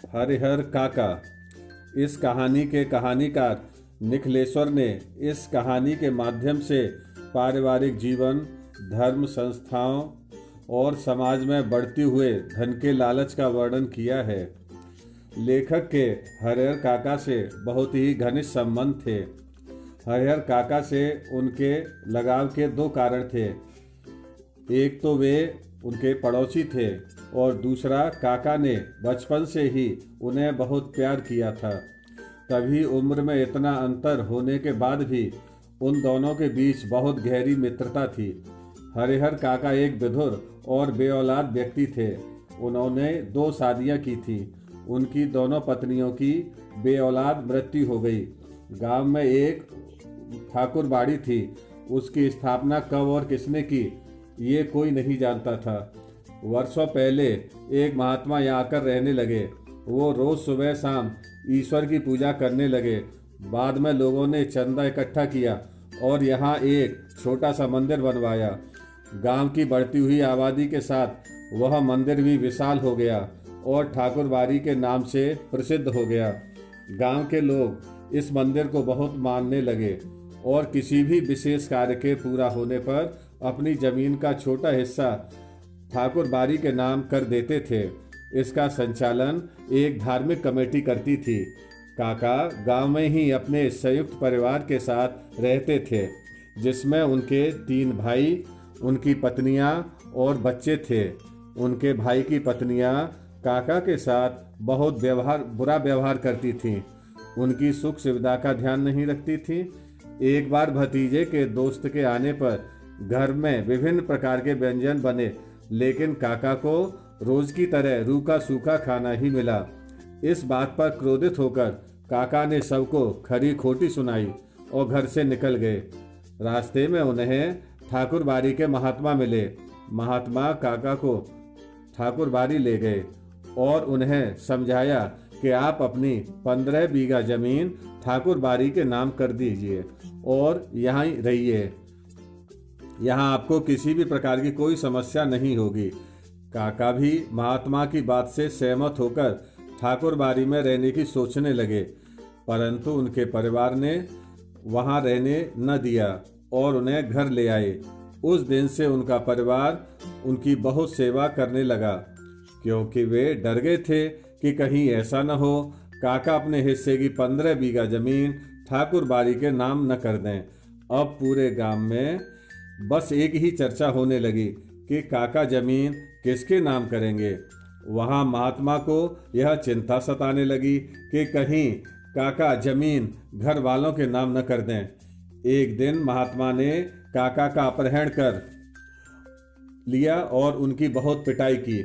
हरिहर काका। इस कहानी के कहानीकार निखिलेश्वर ने इस कहानी के माध्यम से पारिवारिक जीवन, धर्म, संस्थाओं और समाज में बढ़ते हुए धन के लालच का वर्णन किया है। लेखक के हरिहर काका से बहुत ही घनिष्ठ संबंध थे। हरिहर काका से उनके लगाव के दो कारण थे। एक तो वे उनके पड़ोसी थे और दूसरा काका ने बचपन से ही उन्हें बहुत प्यार किया था। तभी उम्र में इतना अंतर होने के बाद भी उन दोनों के बीच बहुत गहरी मित्रता थी। हरिहर काका एक विधुर और बेऔलाद व्यक्ति थे। उन्होंने 2 शादियां की थी। उनकी दोनों पत्नियों की बेऔलाद मृत्यु हो गई। गांव में एक ठाकुर बाड़ी थी। उसकी स्थापना कब और किसने की, ये कोई नहीं जानता था। वर्षों पहले एक महात्मा यहाँ आकर रहने लगे। वो रोज सुबह शाम ईश्वर की पूजा करने लगे। बाद में लोगों ने चंदा इकट्ठा किया और यहाँ एक छोटा सा मंदिर बनवाया। गांव की बढ़ती हुई आबादी के साथ वह मंदिर भी विशाल हो गया और ठाकुर बाड़ी के नाम से प्रसिद्ध हो गया। गांव के लोग इस मंदिर को बहुत मानने लगे और किसी भी विशेष कार्य के पूरा होने पर अपनी जमीन का छोटा हिस्सा ठाकुर बाड़ी के नाम कर देते थे। इसका संचालन एक धार्मिक कमेटी करती थी। काका गांव में ही अपने संयुक्त परिवार के साथ रहते थे, जिसमें उनके 3 भाई, उनकी पत्नियां और बच्चे थे। उनके भाई की पत्नियां काका के साथ बहुत बुरा व्यवहार करती थीं। उनकी सुख सुविधा का ध्यान नहीं रखती थी। एक बार भतीजे के दोस्त के आने पर घर में विभिन्न प्रकार के व्यंजन बने, लेकिन काका को रोज की तरह रूखा सूखा खाना ही मिला। इस बात पर क्रोधित होकर काका ने सबको खरी खोटी सुनाई और घर से निकल गए। रास्ते में उन्हें ठाकुर बाड़ी के महात्मा मिले। महात्मा काका को ठाकुर बाड़ी ले गए और उन्हें समझाया कि आप अपनी 15 बीघा जमीन ठाकुर बाड़ी के नाम कर दीजिए और यहाँ ही रहिए। यहाँ आपको किसी भी प्रकार की कोई समस्या नहीं होगी। काका भी महात्मा की बात से सहमत होकर ठाकुर बाड़ी में रहने की सोचने लगे, परंतु उनके परिवार ने वहाँ रहने न दिया और उन्हें घर ले आए। उस दिन से उनका परिवार उनकी बहुत सेवा करने लगा, क्योंकि वे डर गए थे कि कहीं ऐसा न हो काका अपने हिस्से की 15 बीघा जमीन ठाकुर बाड़ी के नाम न कर दें। अब पूरे गांव में बस एक ही चर्चा होने लगी कि काका जमीन किसके नाम करेंगे। वहां महात्मा को यह चिंता सताने लगी कि कहीं काका जमीन घर वालों के नाम न कर दें। एक दिन महात्मा ने काका का अपहरण कर लिया और उनकी बहुत पिटाई की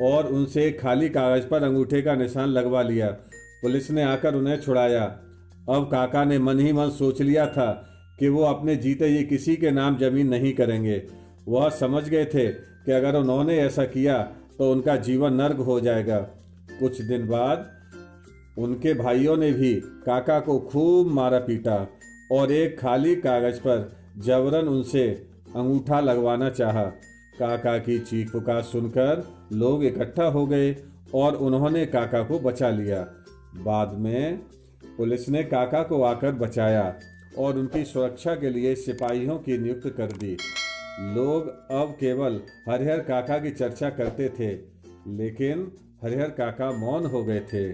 और उनसे खाली कागज पर अंगूठे का निशान लगवा लिया। पुलिस ने आकर उन्हें छुड़ाया। अब काका ने मन ही मन सोच लिया था कि वो अपने जीते जी किसी के नाम जमीन नहीं करेंगे। वह समझ गए थे कि अगर उन्होंने ऐसा किया तो उनका जीवन नर्क हो जाएगा। कुछ दिन बाद उनके भाइयों ने भी काका को खूब मारा पीटा और एक खाली कागज पर जबरन उनसे अंगूठा लगवाना चाहा। काका की चीख पुकार सुनकर लोग इकट्ठा हो गए और उन्होंने काका को बचा लिया। बाद में पुलिस ने काका को आकर बचाया और उनकी सुरक्षा के लिए सिपाहियों की नियुक्त कर दी। लोग अब केवल हरिहर काका की चर्चा करते थे, लेकिन हरिहर काका मौन हो गए थे।